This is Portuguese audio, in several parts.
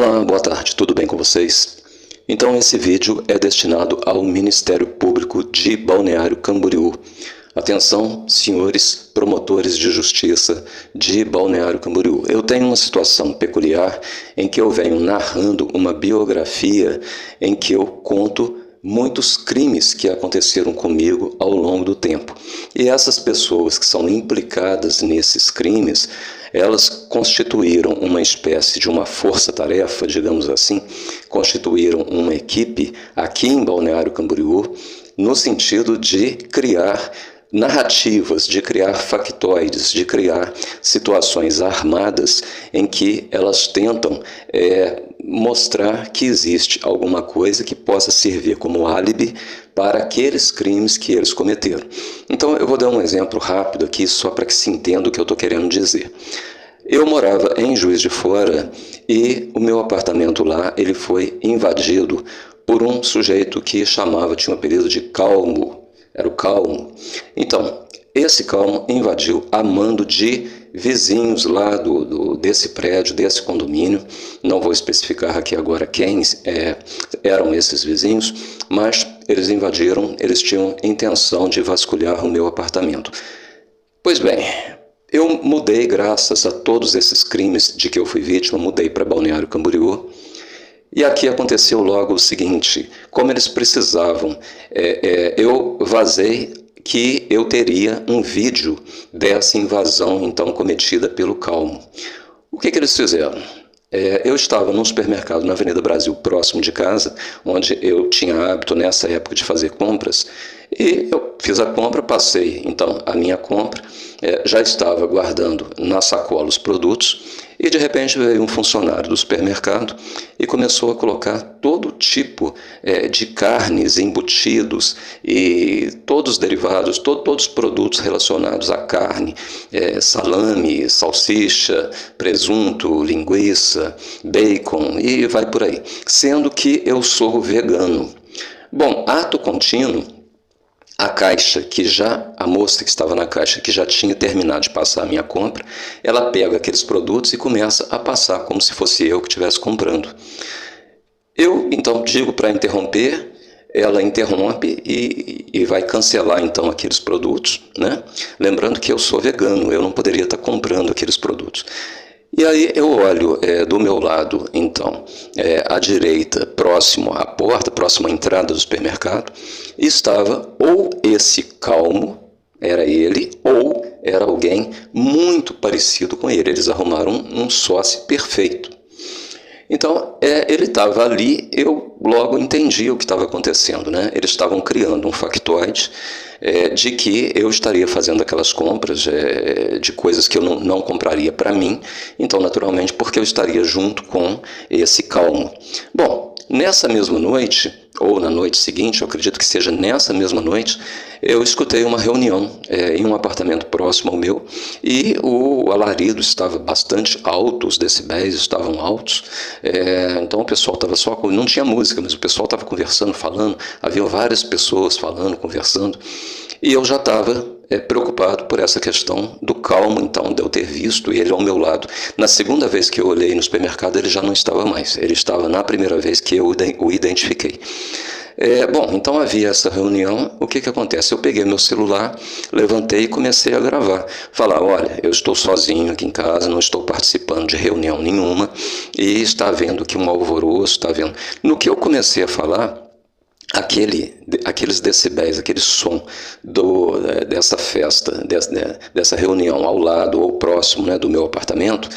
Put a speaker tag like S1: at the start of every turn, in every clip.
S1: Olá, boa tarde, tudo bem com vocês? Então esse vídeo é destinado ao Ministério Público de Balneário Camboriú. Atenção, senhores promotores de justiça de Balneário Camboriú. Eu tenho uma situação peculiar em que eu venho narrando uma biografia em que eu conto muitos crimes que aconteceram comigo ao longo do tempo. E essas pessoas que são implicadas nesses crimes, elas constituíram uma espécie de uma força-tarefa, digamos assim, constituíram uma equipe aqui em Balneário Camboriú, no sentido de criar narrativas, de criar factoides, de criar situações armadas em que elas tentam mostrar que existe alguma coisa que possa servir como álibi para aqueles crimes que eles cometeram. Então eu vou dar um exemplo rápido aqui só para que se entenda o que eu estou querendo dizer. Eu morava em Juiz de Fora e o meu apartamento lá ele foi invadido por um sujeito que tinha um apelido de Calmo. Era o Calmo. Então, esse Calmo invadiu a mando de vizinhos lá desse prédio, desse condomínio. Não vou especificar aqui agora quem eram esses vizinhos, mas eles invadiram, eles tinham intenção de vasculhar o meu apartamento. Pois bem, eu mudei, graças a todos esses crimes de que eu fui vítima, mudei para Balneário Camboriú. E aqui aconteceu logo o seguinte: como eles precisavam, eu vazei que eu teria um vídeo dessa invasão então cometida pelo Calmo. O que eles fizeram? Eu estava num supermercado na Avenida Brasil, próximo de casa, onde eu tinha hábito nessa época de fazer compras, e eu fiz a compra, passei então a minha compra, já estava guardando na sacola os produtos, e de repente veio um funcionário do supermercado e começou a colocar todo tipo de carnes, embutidos e todos os derivados, todos os produtos relacionados à carne, salame, salsicha, presunto, linguiça, bacon e vai por aí, sendo que eu sou vegano. Bom, ato contínuo, a moça que estava na caixa, que já tinha terminado de passar a minha compra, ela pega aqueles produtos e começa a passar como se fosse eu que estivesse comprando. Eu, então, digo para interromper, ela interrompe e vai cancelar, então, aqueles produtos, né? Lembrando que eu sou vegano, eu não poderia estar comprando aqueles produtos. E aí eu olho do meu lado, então, à direita, próximo à porta, próximo à entrada do supermercado, estava ou esse Calmo, era ele, ou era alguém muito parecido com ele. Eles arrumaram um sócio perfeito. Então, ele estava ali, eu logo entendi o que estava acontecendo, né? Eles estavam criando um factoide de que eu estaria fazendo aquelas compras de coisas que eu não compraria para mim, então, naturalmente, porque eu estaria junto com esse Calmo. Bom, nessa mesma noite, ou na noite seguinte, eu acredito que seja nessa mesma noite, eu escutei uma reunião em um apartamento próximo ao meu e o alarido estava bastante alto, os decibéis estavam altos, então o pessoal estava não tinha música, mas o pessoal estava conversando, falando, havia várias pessoas falando, conversando, e eu já estava preocupado por essa questão do Calmo, então, de eu ter visto ele ao meu lado. Na segunda vez que eu olhei no supermercado, ele já não estava mais, ele estava na primeira vez que eu o identifiquei. Bom, então havia essa reunião. O que acontece? Eu peguei meu celular, levantei e comecei a gravar. Falar, olha, eu estou sozinho aqui em casa, não estou participando de reunião nenhuma e está havendo aqui um alvoroço, está vendo. No que eu comecei a falar, aqueles decibéis, aquele som dessa festa, dessa reunião ao lado ou próximo, né, do meu apartamento,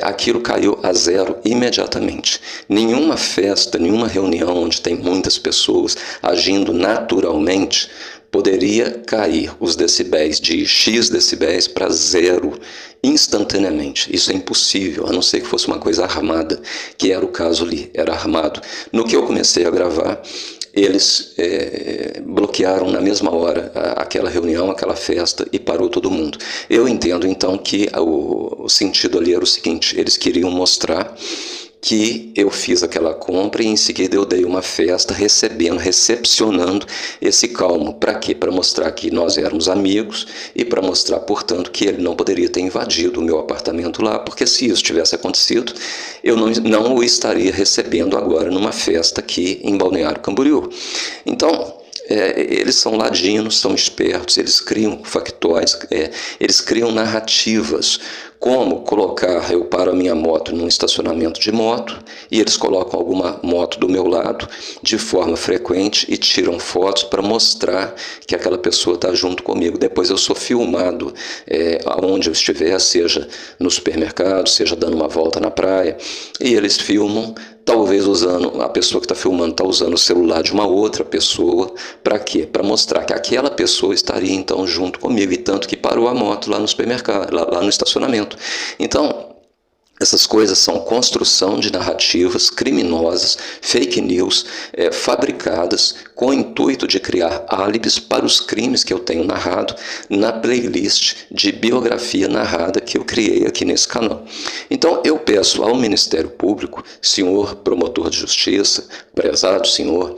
S1: aquilo caiu a zero imediatamente. Nenhuma festa, nenhuma reunião onde tem muitas pessoas agindo naturalmente poderia cair os decibéis de X decibéis para zero instantaneamente. Isso é impossível, a não ser que fosse uma coisa armada, que era o caso ali, era armado. No que eu comecei a gravar, eles bloquearam na mesma hora aquela reunião, aquela festa, e parou todo mundo. Eu entendo então que o sentido ali era o seguinte: eles queriam mostrar que eu fiz aquela compra e em seguida eu dei uma festa recepcionando esse Calmo. Para quê? Para mostrar que nós éramos amigos e para mostrar, portanto, que ele não poderia ter invadido o meu apartamento lá, porque se isso tivesse acontecido, eu não o estaria recebendo agora numa festa aqui em Balneário Camboriú. Então, eles são ladinos, são espertos, eles criam factóides, eles criam narrativas, como eu paro a minha moto num estacionamento de moto e eles colocam alguma moto do meu lado de forma frequente e tiram fotos para mostrar que aquela pessoa está junto comigo. Depois eu sou filmado aonde eu estiver, seja no supermercado, seja dando uma volta na praia, e eles filmam, talvez a pessoa que está filmando está usando o celular de uma outra pessoa. Para quê? Para mostrar que aquela pessoa estaria então junto comigo, e tanto que parou a moto lá no supermercado, lá no estacionamento. Então, essas coisas são construção de narrativas criminosas, fake news, fabricadas com o intuito de criar álibis para os crimes que eu tenho narrado na playlist de biografia narrada que eu criei aqui nesse canal. Então eu peço ao Ministério Público, senhor promotor de justiça, prezado senhor,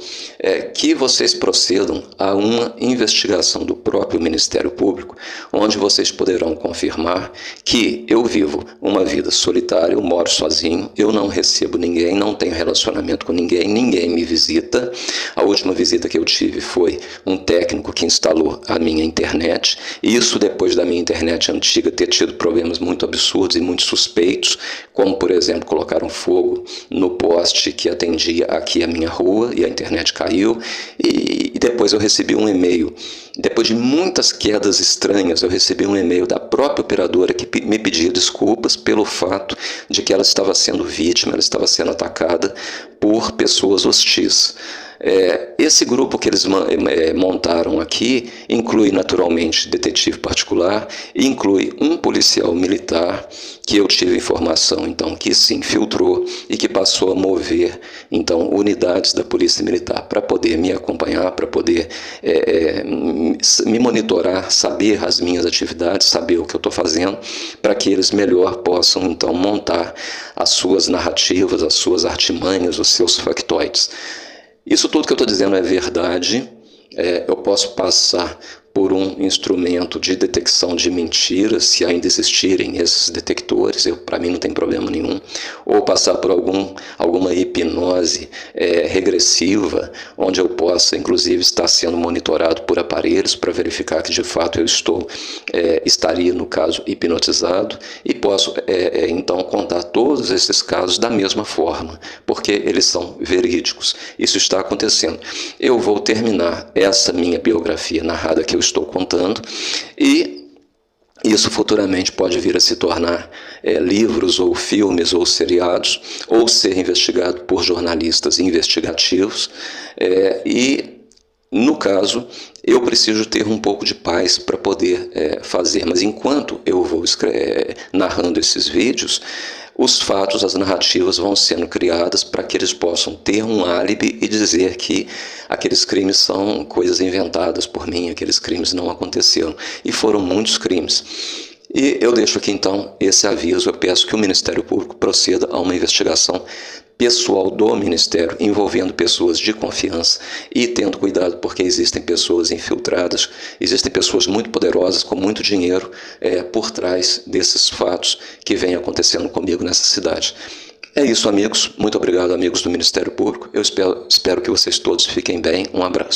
S1: que vocês procedam a uma investigação do próprio Ministério Público, onde vocês poderão confirmar que eu vivo uma vida solitária, eu moro sozinho, eu não recebo ninguém, não tenho relacionamento com ninguém, ninguém me visita. A última visita que eu tive foi um técnico que instalou a minha internet, e isso depois da minha internet antiga ter tido problemas muito absurdos e muito suspeitos, como por exemplo colocaram fogo no poste que atendia aqui a minha rua e a internet caiu, e depois eu recebi um e-mail. Depois de muitas quedas estranhas, eu recebi um e-mail da própria operadora que me pedia desculpas pelo fato de que ela estava sendo vítima, ela estava sendo atacada por pessoas hostis. Esse grupo que eles montaram aqui inclui naturalmente detetive particular, inclui um policial militar que eu tive informação então que se infiltrou e que passou a mover então unidades da polícia militar para poder me acompanhar, para poder me monitorar, saber as minhas atividades, saber o que eu estou fazendo, para que eles melhor possam então montar as suas narrativas, as suas artimanhas, os seus factoides. Isso tudo que eu estou dizendo é verdade. Eu posso passar por um instrumento de detecção de mentiras, se ainda existirem esses detectores, para mim não tem problema nenhum, ou passar por alguma hipnose regressiva, onde eu possa inclusive estar sendo monitorado por aparelhos para verificar que de fato eu estaria no caso hipnotizado, e posso então contar todos esses casos da mesma forma, porque eles são verídicos. Isso está acontecendo. Eu vou terminar essa minha biografia narrada que eu estou contando, e isso futuramente pode vir a se tornar livros ou filmes ou seriados, ou ser investigado por jornalistas investigativos, e no caso eu preciso ter um pouco de paz para poder fazer, mas enquanto eu vou narrando esses vídeos, os fatos, as narrativas vão sendo criadas para que eles possam ter um álibi e dizer que aqueles crimes são coisas inventadas por mim, aqueles crimes não aconteceram. E foram muitos crimes. E eu deixo aqui então esse aviso, eu peço que o Ministério Público proceda a uma investigação pessoal do Ministério, envolvendo pessoas de confiança e tendo cuidado, porque existem pessoas infiltradas, existem pessoas muito poderosas, com muito dinheiro por trás desses fatos que vêm acontecendo comigo nessa cidade. É isso, amigos. Muito obrigado, amigos do Ministério Público. Eu espero que vocês todos fiquem bem. Um abraço.